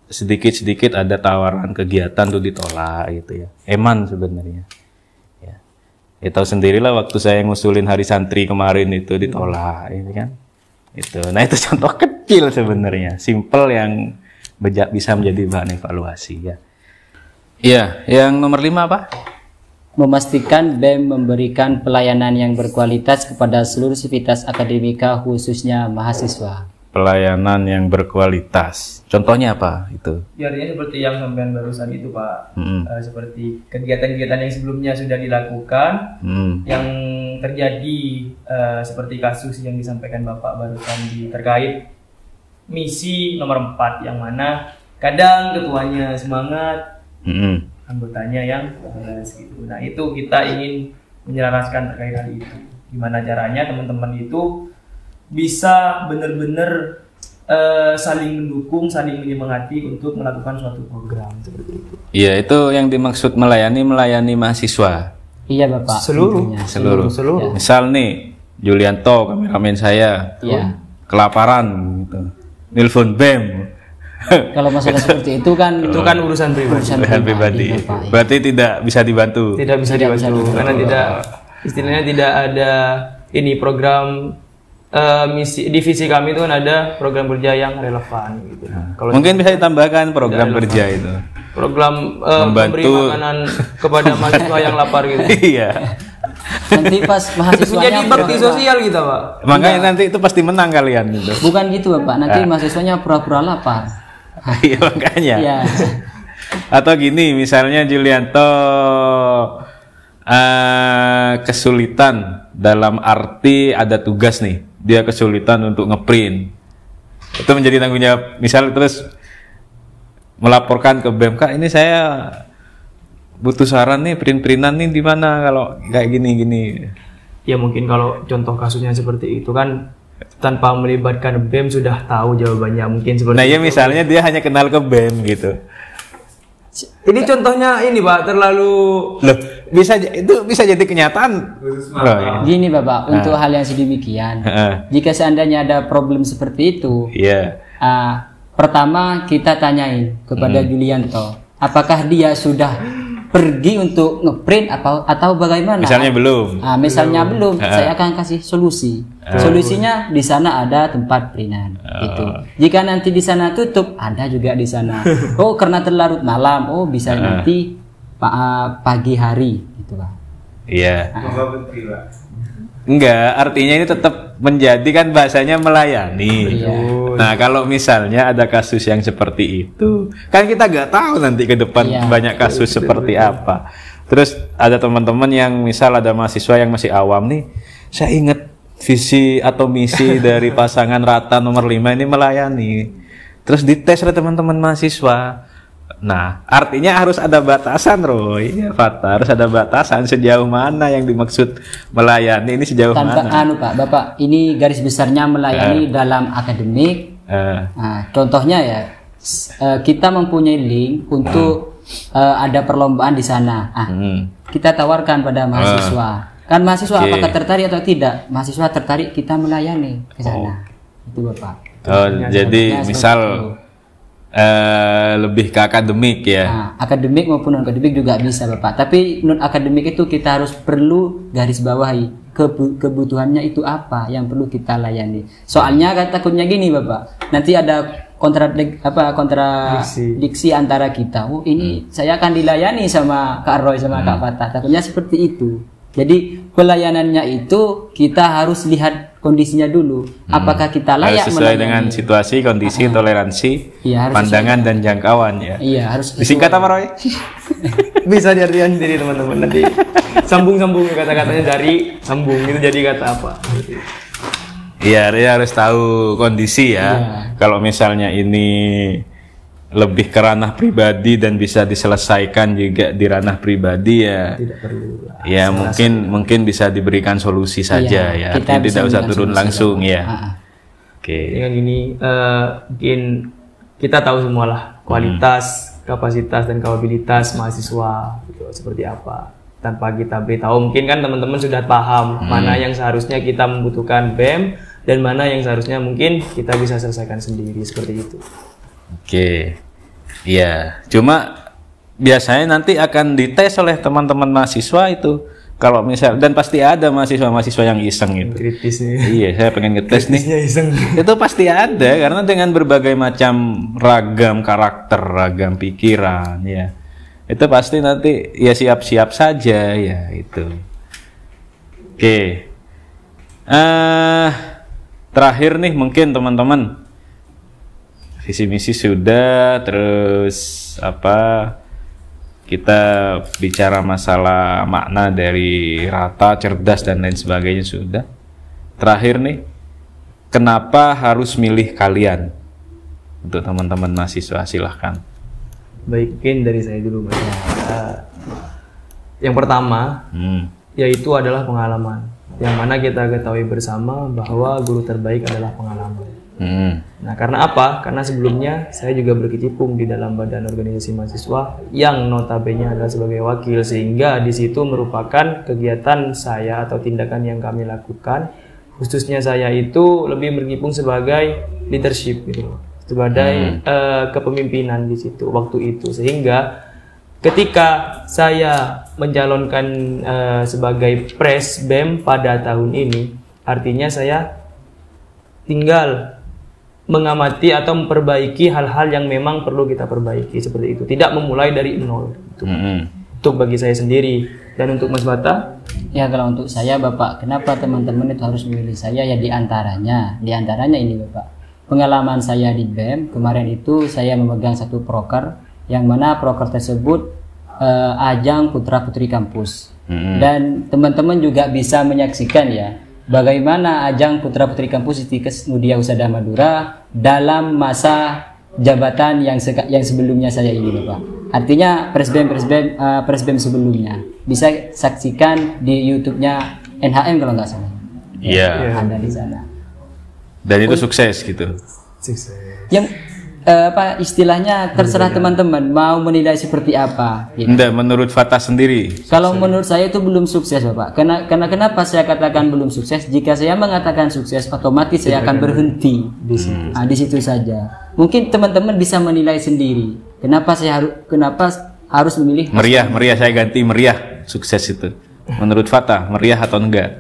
sedikit-sedikit ada tawaran kegiatan tuh ditolak gitu ya. Eman sebenarnya. Ya. Ya tahu sendirilah waktu saya ngusulin Hari Santri kemarin itu ditolak ini kan. Itu. Nah, itu contoh kecil sebenarnya, simple yang bisa menjadi bahan evaluasi ya. Iya, yang nomor 5 apa? Memastikan BEM memberikan pelayanan yang berkualitas kepada seluruh sivitas akademika khususnya mahasiswa. Pelayanan yang berkualitas. Contohnya apa itu? Ya, artinya seperti yang sampean barusan itu Pak. Seperti kegiatan-kegiatan yang sebelumnya sudah dilakukan, yang terjadi seperti kasus yang disampaikan Bapak barusan terkait misi nomor 4 yang mana kadang ketuanya semangat, anggotanya yang gitu. Nah, itu kita ingin menyelaraskan terkait hal itu. Gimana caranya teman-teman itu bisa benar-benar saling mendukung, saling menyemangati untuk melakukan suatu program seperti itu. Iya, itu yang dimaksud melayani mahasiswa. Iya, Bapak. Seluruh. Ya. Misal nih, Julianto, kameramen saya, kelaparan gitu. Nelfon BEM. Kalau masalah seperti itu kan urusan pribadi. Berarti tidak bisa dibantu. Tidak bisa dibantu karena istilahnya tidak ada ini program divisi kami itu kan ada program kerja yang relevan gitu. Kalau mungkin bisa ditambahkan program kerja itu. Program memberi makanan kepada mahasiswa yang lapar gitu. Iya. Nanti pas mahasiswanya menjadi bakti sosial gitu, Pak. Makanya nanti itu pasti menang kalian gitu. Bukan gitu, Bapak. Nanti mahasiswanya pura-pura lapar. Iya, makanya. Iya. Atau gini, misalnya Julianto kesulitan dalam arti ada tugas nih, dia kesulitan untuk ngeprint. Itu menjadi tanggung jawab. Misal terus melaporkan ke BEM, Kak, ini saya butuh saran nih, print-printan nih di mana kalau kayak gini-gini. Ya mungkin kalau contoh kasusnya seperti itu kan tanpa melibatkan BEM sudah tahu jawabannya, mungkin seperti Nah ya itu. misalnya dia hanya kenal ke BEM gitu. Ini contohnya ini Pak, terlalu Loh, itu bisa jadi kenyataan. Loh, ya. Gini Bapak, untuk hal yang sedemikian, jika seandainya ada problem seperti itu, Iya. pertama kita tanyain kepada Julianto, apakah dia sudah pergi untuk ngeprint atau bagaimana? Misalnya belum. Misalnya belum, saya akan kasih solusi. Solusinya di sana ada tempat printan. Gitu. Jika nanti di sana tutup, ada juga di sana. Oh, karena terlarut malam, oh bisa nanti pagi hari, gitu Pak. Iya. Enggak, artinya ini tetap menjadi kan bahasanya melayani. Nah, kalau misalnya ada kasus yang seperti itu, kan kita nggak tahu nanti ke depan banyak kasus seperti apa. Terus ada teman-teman yang misal ada mahasiswa yang masih awam nih, saya ingat visi atau misi dari pasangan Rata nomor 5 ini melayani. Terus dites oleh teman-teman mahasiswa. Nah, artinya harus ada batasan, Roy. Ya, Fata, harus ada batasan sejauh mana yang dimaksud melayani ini sejauh Tanpa mana. Pak, Bapak, ini garis besarnya melayani dalam akademik. Contohnya ya, kita mempunyai link untuk ada perlombaan di sana. Kita tawarkan pada mahasiswa. Kan mahasiswa apakah tertarik atau tidak? Mahasiswa tertarik, kita melayani ke sana. Itu Bapak. Jadi misal lebih ke akademik ya. Akademik maupun non akademik juga bisa Bapak. Tapi non akademik itu kita harus perlu garis bawahi kebutuhannya itu apa yang perlu kita layani. Soalnya kan takutnya gini Bapak. Nanti ada kontradiksi antara kita. Oh ini saya akan dilayani sama Kak Roy sama Kak Fatah. Takutnya seperti itu. Jadi pelayanannya itu kita harus lihat kondisinya dulu. Apakah kita layak harus sesuai melayani? dengan situasi, kondisi, toleransi, Iya, harus pandangan dan jangkauan ya. Iya harus Disingkat apa Roy? bisa diartikan sendiri teman-teman. Nanti sambung-sambung kata-katanya dari sambung itu jadi kata apa? Iya, dia harus tahu kondisi ya. Kalau misalnya ini lebih ke ranah pribadi dan bisa diselesaikan juga di ranah pribadi ya. Tidak perlu. Ya mungkin bisa diberikan solusi saja ya. kita Artinya bisa tidak usah berikan turun solusi, langsung Bapak. ya. Oke. Dengan gini mungkin kita tahu semualah kualitas, kapasitas dan kapabilitas mahasiswa gitu, seperti apa. Tanpa kita beritahu, mungkin kan teman-teman sudah paham mana yang seharusnya kita membutuhkan BEM dan mana yang seharusnya mungkin kita bisa selesaikan sendiri seperti itu. Oke. Iya, cuma biasanya nanti akan dites oleh teman-teman mahasiswa itu. Kalau misal, dan pasti ada mahasiswa-mahasiswa yang iseng itu. Kritis nih. Iya, saya pengen ngetes nih. Kritisnya iseng. Itu pasti ada karena dengan berbagai macam ragam karakter, ragam pikiran ya. Itu pasti nanti ya siap-siap saja ya itu. Oke. Terakhir nih mungkin teman-teman. Visi misi sudah, terus apa? Kita bicara masalah makna dari Rata, cerdas dan lain sebagainya sudah. Terakhir nih, kenapa harus milih kalian? Untuk teman-teman mahasiswa silahkan. Baik, mungkin dari saya dulu Mas. Yang pertama, yaitu adalah pengalaman. Yang mana kita ketahui bersama bahwa guru terbaik adalah pengalaman. Nah, karena apa? Karena sebelumnya saya juga berkecimpung di dalam badan organisasi mahasiswa yang notabene adalah sebagai wakil, sehingga di situ merupakan kegiatan saya atau tindakan yang kami lakukan. Khususnya saya itu lebih berkecimpung sebagai leadership gitu, sebagai kepemimpinan di situ waktu itu, sehingga ketika saya mencalonkan sebagai pres BEM pada tahun ini, artinya saya tinggal mengamati atau memperbaiki hal-hal yang memang perlu kita perbaiki seperti itu, tidak memulai dari nol. Untuk bagi saya sendiri dan untuk Mas Bata. Ya kalau untuk saya Bapak, kenapa teman-teman itu harus memilih saya ya diantaranya ini Bapak. Pengalaman saya di BEM kemarin itu saya memegang satu proker yang mana proker tersebut ajang putra putri kampus dan teman-teman juga bisa menyaksikan ya bagaimana ajang putra putri kampus Istikes Mudia Husada Madura dalam masa jabatan yang sebelumnya saya ini Bapak. Artinya presbem sebelumnya bisa saksikan di YouTube-nya NHM kalau nggak salah. Iya. Ada di sana. Dan itu sukses gitu. Yang apa istilahnya terserah teman-teman mau menilai seperti apa. Gitu. Enggak, menurut Fatah sendiri. Kalau menurut saya itu belum sukses, Bapak. Karena kenapa saya katakan belum sukses? Jika saya mengatakan sukses, otomatis saya akan berhenti di situ. Nah, di situ saja. Mungkin teman-teman bisa menilai sendiri. Kenapa harus memilih Meriah, saya ganti meriah sukses itu. Menurut Fatah, meriah atau enggak?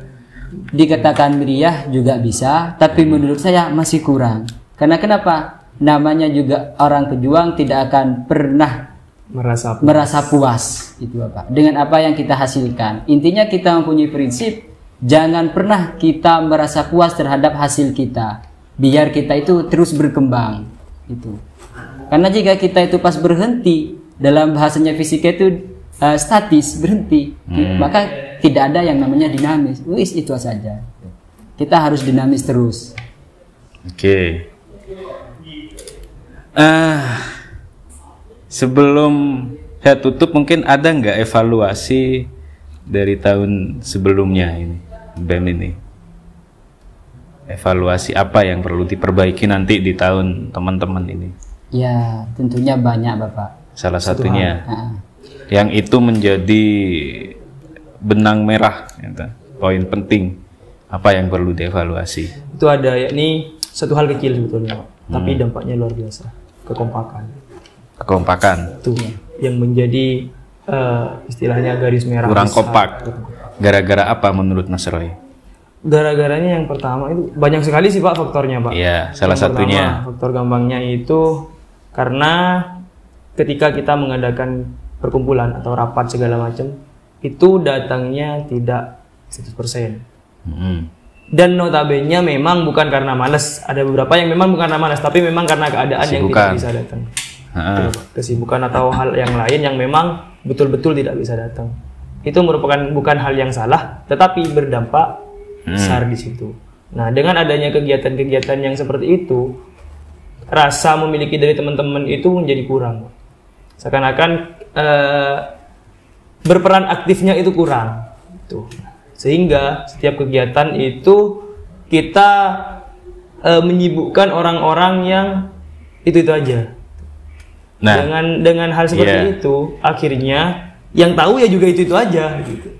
Dikatakan meriah juga bisa, tapi menurut saya masih kurang. Karena kenapa? Namanya juga orang pejuang tidak akan pernah merasa puas itu Bapak dengan apa yang kita hasilkan. Intinya kita mempunyai prinsip jangan pernah kita merasa puas terhadap hasil kita. Biar kita itu terus berkembang itu. Karena jika kita itu pas berhenti, dalam bahasanya fisika itu statis, berhenti, maka tidak ada yang namanya dinamis. Itu saja. Kita harus dinamis terus. Oke. Sebelum saya tutup, mungkin ada nggak evaluasi dari tahun sebelumnya ini, BEM ini? Evaluasi apa yang perlu diperbaiki nanti di tahun teman-teman ini? Ya, tentunya banyak Bapak. Salah satunya, yang itu menjadi benang merah, gitu. Poin penting, apa yang perlu dievaluasi? Itu ada, yakni satu hal kecil sebetulnya, Pak. Tapi dampaknya luar biasa. Kekompakan tuh yang menjadi istilahnya garis merah kurang besar. kompak. Gara-gara apa menurut Mas Roy? Gara-garanya yang pertama itu banyak sekali sih Pak faktornya Pak. Iya, salah yang satunya pertama, faktor gampangnya itu karena ketika kita mengadakan perkumpulan atau rapat segala macam itu datangnya tidak 100%. Dan notabene memang bukan karena malas. Ada beberapa yang memang bukan karena malas, tapi memang karena keadaan yang tidak bisa datang. Kesibukan atau hal yang lain yang memang betul-betul tidak bisa datang. Itu merupakan bukan hal yang salah, tetapi berdampak besar di situ. Nah, dengan adanya kegiatan-kegiatan yang seperti itu, rasa memiliki dari teman-teman itu menjadi kurang. Seakan-akan berperan aktifnya itu kurang. Tuh. Sehingga setiap kegiatan itu kita menyibukkan orang-orang yang itu aja. Nah, dengan hal seperti itu, akhirnya yang tahu ya juga itu aja. Gitu.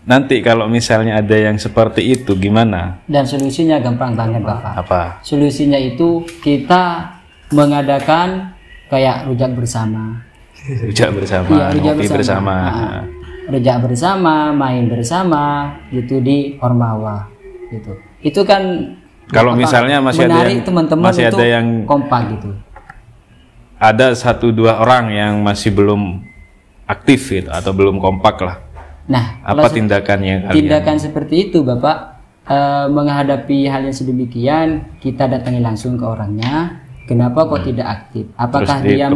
Nanti kalau misalnya ada yang seperti itu gimana? Dan solusinya gampang banget Bapak. Apa? Solusinya itu kita mengadakan kayak rujak bersama. Rujak bersama, iya, rujak ngopi bersama. Rujak bersama, main bersama gitu di Ormawa gitu. Itu kan kalau misalnya masih ada yang teman-teman itu yang kompak gitu. Ada 1-2 orang yang masih belum aktif gitu atau belum kompak lah. Nah, apa tindakannya kalian? Tindakan seperti itu Bapak, menghadapi hal yang sedemikian kita datangi langsung ke orangnya. Kenapa kok tidak aktif? Apakah dia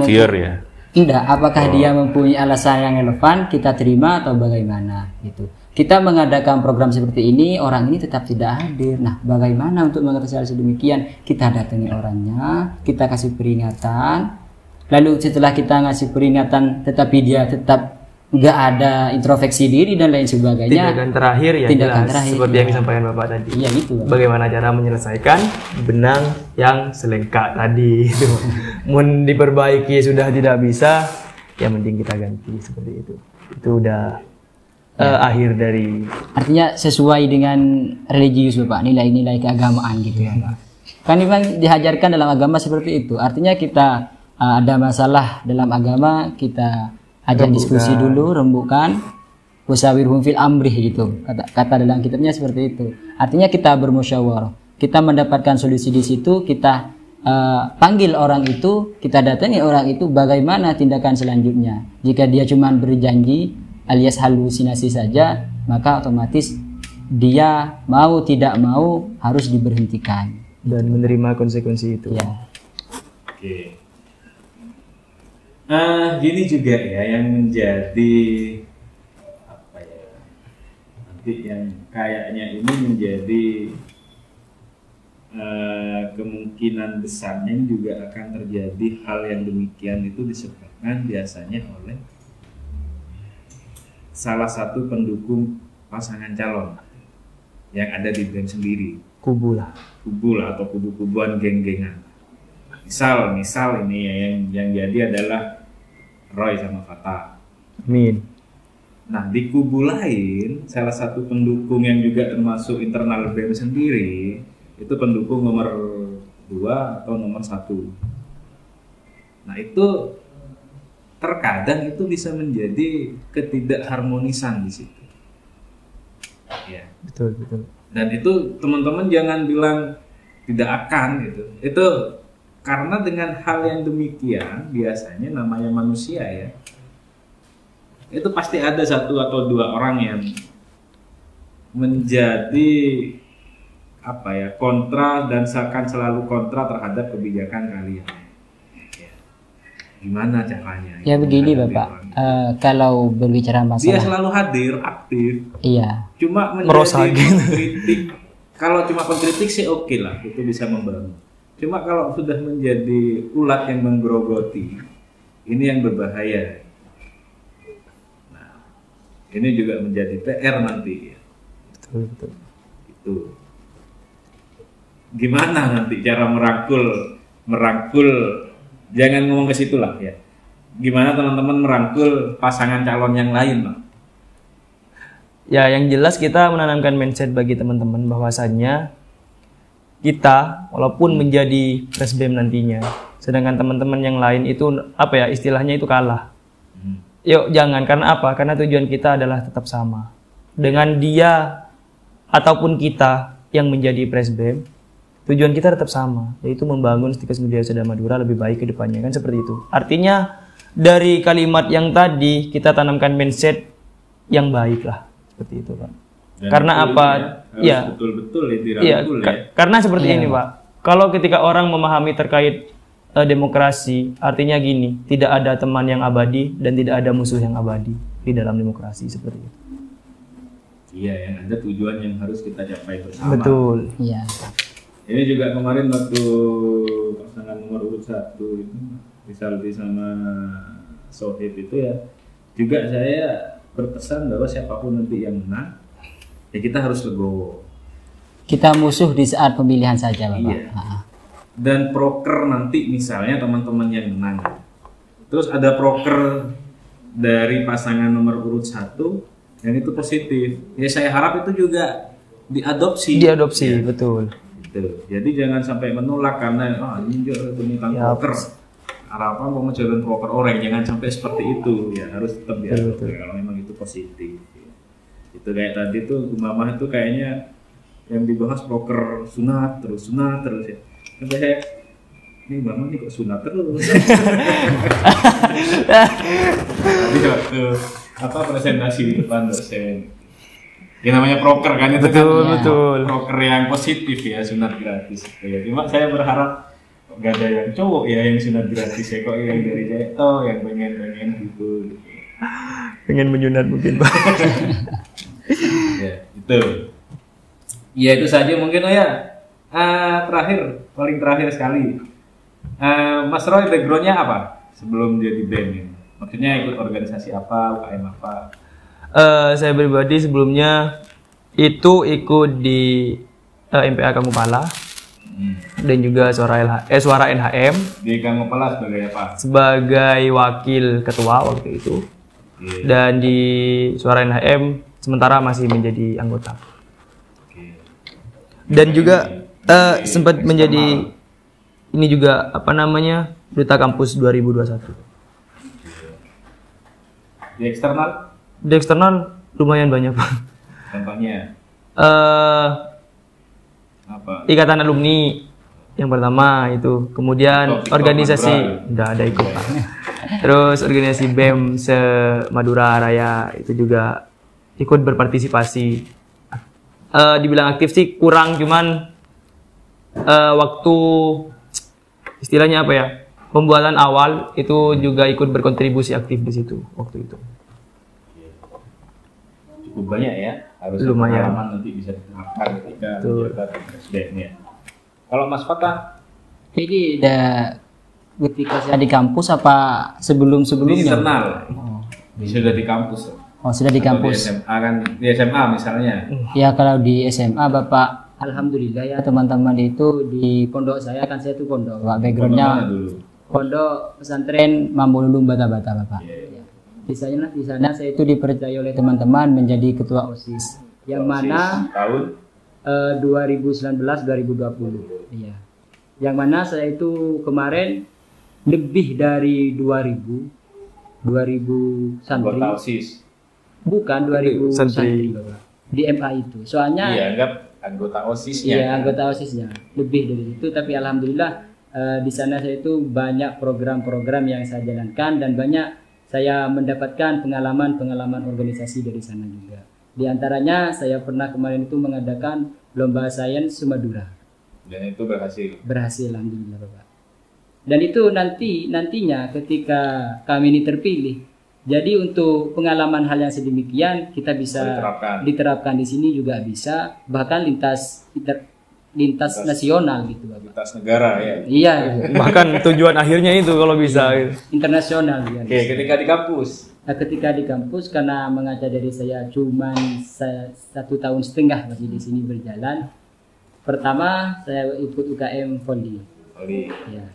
Tidak, apakah dia mempunyai alasan yang relevan, kita terima atau bagaimana gitu. Kita mengadakan program seperti ini, orang ini tetap tidak hadir. Nah, bagaimana untuk mengatasi hal sedemikian? Kita datangi orangnya, kita kasih peringatan. Lalu setelah kita ngasih peringatan, tetapi dia tetap nggak ada introspeksi diri dan lain sebagainya. Tindakan terakhir ya seperti yang disampaikan Bapak tadi. Iya gitu. Bapak. Bagaimana cara menyelesaikan benang yang selengkak tadi itu. Mun diperbaiki sudah tidak bisa, ya mending kita ganti seperti itu. Itu udah akhir dari. Artinya sesuai dengan religius Bapak, nilai-nilai keagamaan gitu ya Pak. Kan memang diajarkan dalam agama seperti itu. Artinya kita ada masalah dalam agama kita ajak diskusi dulu, rembukan, wasawirhum fil amri gitu. Kata dalam kitabnya seperti itu. Artinya kita bermusyawarah. Kita mendapatkan solusi di situ, kita panggil orang itu, kita datangi orang itu bagaimana tindakan selanjutnya. Jika dia cuma berjanji alias halusinasi saja, maka otomatis dia mau tidak mau harus diberhentikan dan menerima konsekuensi itu. Ya. Oke. Gini juga ya yang menjadi apa ya, nanti yang kayaknya ini menjadi kemungkinan besarnya juga akan terjadi hal yang demikian itu disebabkan biasanya oleh salah satu pendukung pasangan calon yang ada di BEM sendiri. kubu lah. kubu lah atau kubu-kubuan geng-gengan. Misal ini ya, yang jadi adalah Roy sama Fatah. Amin. Nah, di kubu lain, salah satu pendukung yang juga termasuk internal BEM sendiri, itu pendukung nomor 2 atau nomor 1. Nah, itu terkadang itu bisa menjadi ketidakharmonisan di situ. Ya. Betul. Dan itu teman-teman jangan bilang tidak akan gitu. Itu karena dengan hal yang demikian, biasanya namanya manusia ya, itu pasti ada 1 atau 2 orang yang menjadi kontra dan akan selalu kontra terhadap kebijakan kalian. Ya. Gimana caranya? Ya begini Bapak, kalau berbicara dia masalah selalu hadir, aktif. iya, Cuma menjadi pengkritik. Kalau cuma pengkritik sih oke lah, itu bisa membangun. Cuma kalau sudah menjadi ulat yang menggerogoti, ini yang berbahaya. Ini juga menjadi PR nanti ya. Betul. Itu. Gimana nanti cara merangkul jangan ngomong ke situ lah ya. Gimana teman-teman merangkul pasangan calon yang lain, Pak? Ya, yang jelas kita menanamkan mindset bagi teman-teman bahwasannya kita walaupun menjadi presbem nantinya, sedangkan teman-teman yang lain itu istilahnya itu kalah. Yuk jangan, karena apa? Karena tujuan kita adalah tetap sama. Dengan dia ataupun kita yang menjadi presbem, tujuan kita tetap sama, yaitu membangun Stikes Budaya Sada Madura lebih baik ke depannya, kan seperti itu. Artinya dari kalimat yang tadi kita tanamkan mindset yang baik lah, seperti itu Pak. Dan karena apa? Ya, betul-betul dirangkul ya. Karena seperti ini Pak. Kalau ketika orang memahami terkait demokrasi, artinya gini, tidak ada teman yang abadi dan tidak ada musuh yang abadi di dalam demokrasi, seperti itu. Iya, yang ada tujuan yang harus kita capai bersama. Betul. iya. Ini juga kemarin waktu pasangan nomor urut 1 itu, Rizaldi sama Sohib itu ya, juga saya berpesan bahwa siapapun nanti yang menang, ya kita harus legowo. Kita musuh di saat pemilihan saja Bapak. Iya. Dan proker nanti misalnya teman-teman yang menang, terus ada proker dari pasangan nomor urut 1 yang itu positif, ya saya harap itu juga diadopsi ya. Betul. Gitu. Jadi jangan sampai menolak karena ini tentang proker, harapan mau menjalan proker orang, jangan sampai seperti itu ya, harus tetap diadopsi kalau memang itu positif ya. Itu kayak tadi tuh Mama itu kayaknya yang dibahas proker sunat terus ya. Sampai saya, ini Mama nih kok sunat terus. Tadi waktu presentasi di depan dosen, ya namanya proker kan itu Betul. Proker yang positif ya, sunat gratis. Ya, cuma saya berharap gak ada yang cowok ya yang sunat gratis ya, kok yang dari cewek yang pengen gitu. Pengen menyunat mungkin Pak. Ya itu. Ya itu saja mungkin ya. Paling terakhir sekali, Mas Roy backgroundnya apa sebelum jadi BEM ini? Maksudnya ikut organisasi apa, UKM apa? Saya pribadi sebelumnya itu ikut di MPA Kangupala dan juga Suara NHM. Di Kangupala sebagai apa? Sebagai wakil ketua waktu itu. Dan di Suara NHM sementara masih menjadi anggota. Dan juga sempat menjadi ini juga duta kampus 2021. Di eksternal? Di eksternal lumayan banyak Pak. Contohnya? Apa? Ikatan alumni yang pertama itu, kemudian organisasi udah ada ikut Pak. Terus organisasi BEM se Madura Raya itu juga ikut berpartisipasi. Dibilang aktif sih kurang, cuman waktu istilahnya pembuatan awal itu juga ikut berkontribusi aktif di situ waktu itu. Cukup banyak ya, harus lumayan. pengalaman nanti bisa diterapkan ketika menjabat presiden ya. Kalau Mas Fatah, Jadi ketika saya di kampus apa sebelumnya? di internal, sudah di kampus. Oh sudah di Atau kampus. Di SMA kan, di SMA misalnya. Ya kalau di SMA Bapak Alhamdulillah ya teman-teman itu di pondok saya kan saya itu pondok Pak, backgroundnya pondok pesantren Mambolulum Bata-Bata Bapak. Ya. Di sana saya itu dipercaya oleh teman-teman menjadi ketua OSIS yang mana tahun 2019-2020. Iya. Yang mana saya itu kemarin lebih dari 2000 santri. anggota OSIS. Bukan 2000 Santri. santri Bapak. Di MA itu. Soalnya Dianggap anggota OSISnya. iya, anggota OSISnya lebih dari itu, tapi alhamdulillah di sana saya itu banyak program-program yang saya jalankan dan banyak saya mendapatkan pengalaman organisasi dari sana juga. Di antaranya saya pernah kemarin itu mengadakan lomba sains Sumadura. Dan itu berhasil. Berhasil alhamdulillah Bapak. Dan itu nantinya ketika kami ini terpilih, jadi untuk pengalaman hal yang sedemikian kita bisa diterapkan di sini juga bisa, bahkan lintas nasional gitu Bapak. Lintas negara ya. Iya, Bahkan tujuan akhirnya itu kalau bisa. internasional ya. Oke, ketika di kampus. Nah, ketika di kampus karena mengajar dari saya cuman 1,5 tahun masih di sini berjalan. Pertama saya ikut UKM Volley. Oli. Ya.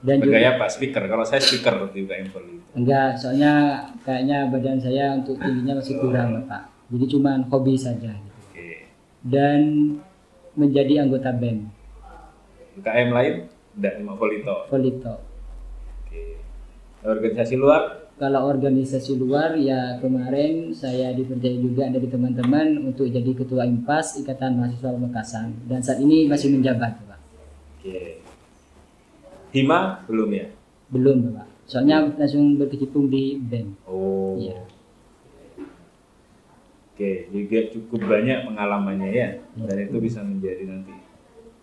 Dan juga Bergaya Pak speaker. Kalau saya speaker di UKM Volley. enggak, soalnya kayaknya badan saya untuk tingginya masih kurang Bapak. Jadi cuman hobi saja gitu. Oke. Dan menjadi anggota BEM UKM lain tidak cuma Volley toh. Volley Talk. Oke. Organisasi luar. Kalau organisasi luar ya kemarin saya dipercaya juga dari teman-teman untuk jadi ketua IMPAS Ikatan Mahasiswa Pamekasan dan saat ini masih menjabat Bapak. Oke. Hima belum ya? Belum Bapak. Soalnya langsung berkecimpung di BEM. Oh. Iya. Oke, juga cukup banyak pengalamannya ya. Dan itu bisa menjadi nanti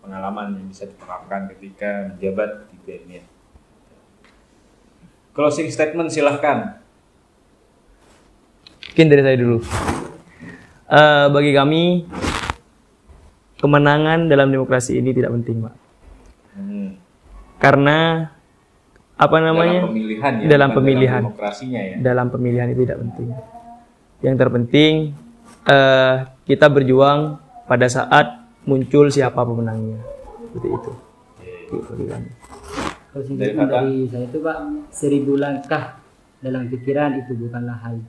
pengalaman yang bisa diterapkan ketika menjabat di BEM ya. Closing statement silahkan. Mungkin dari saya dulu. Bagi kami, kemenangan dalam demokrasi ini tidak penting, Pak. Karena apa namanya? Dalam pemilihan ya. Dalam bukan pemilihan. Dalam demokrasinya ya. Dalam pemilihan itu tidak penting. Yang terpenting kita berjuang pada saat muncul siapa pemenangnya. Seperti itu. Bagi kami. Kalau singkatnya dari saya itu Pak, 1000 langkah dalam pikiran itu bukanlah hal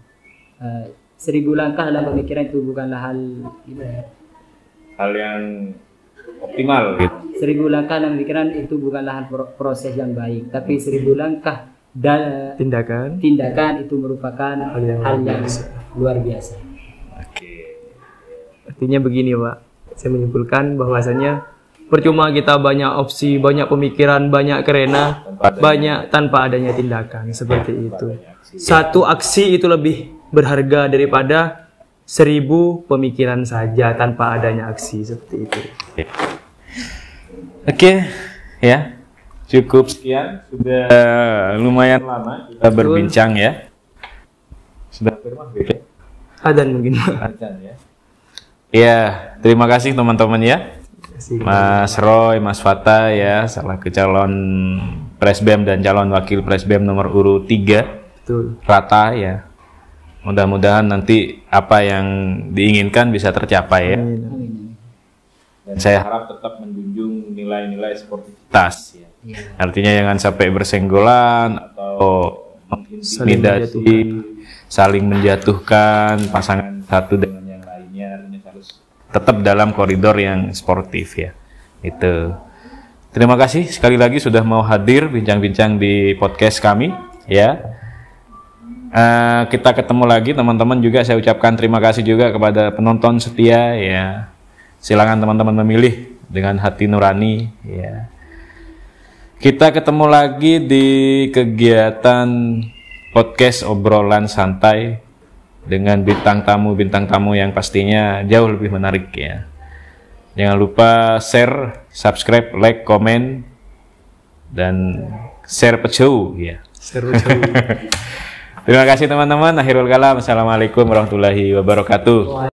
1000 langkah dalam pemikiran itu bukanlah hal gimana ya? Hal yang optimal gitu. 1000 langkah dalam pikiran itu bukanlah hal proses yang baik, tapi 1000 langkah dan tindakan itu merupakan hal yang luar biasa. Oke. Artinya begini, Pak. Saya menyimpulkan bahwasanya percuma kita banyak opsi, banyak pemikiran, banyak kerena, banyak tanpa adanya tindakan seperti itu. Satu aksi itu lebih berharga daripada 1000 pemikiran saja tanpa adanya aksi seperti itu. Oke, ya. Cukup sekian, sudah lumayan lama kita berbincang ya. Sudah firman gitu. Adan mungkin. Adan ya. Ya, terima kasih teman-teman ya. Mas Roy, Mas Fata ya, salah ke calon Presbem dan calon wakil Presbem nomor urut 3. Betul. Rata ya. Mudah-mudahan nanti apa yang diinginkan bisa tercapai ya. Dan saya harap tetap menjunjung nilai-nilai sportivitas ya. Artinya jangan sampai bersenggolan atau mengintimidasi, saling menjatuhkan pasangan satu dengan yang lainnya. Artinya harus tetap dalam koridor yang sportif ya. Itu. Terima kasih sekali lagi sudah mau hadir bincang-bincang di podcast kami ya. Kita ketemu lagi teman-teman, juga saya ucapkan terima kasih juga kepada penonton setia ya. Silakan teman-teman memilih dengan hati nurani ya. Kita ketemu lagi di kegiatan podcast obrolan santai dengan bintang tamu yang pastinya jauh lebih menarik ya. Jangan lupa share, subscribe, like, komen, dan share pecau ya. Terima kasih teman-teman. Akhirul kalam. Assalamualaikum warahmatullahi wabarakatuh.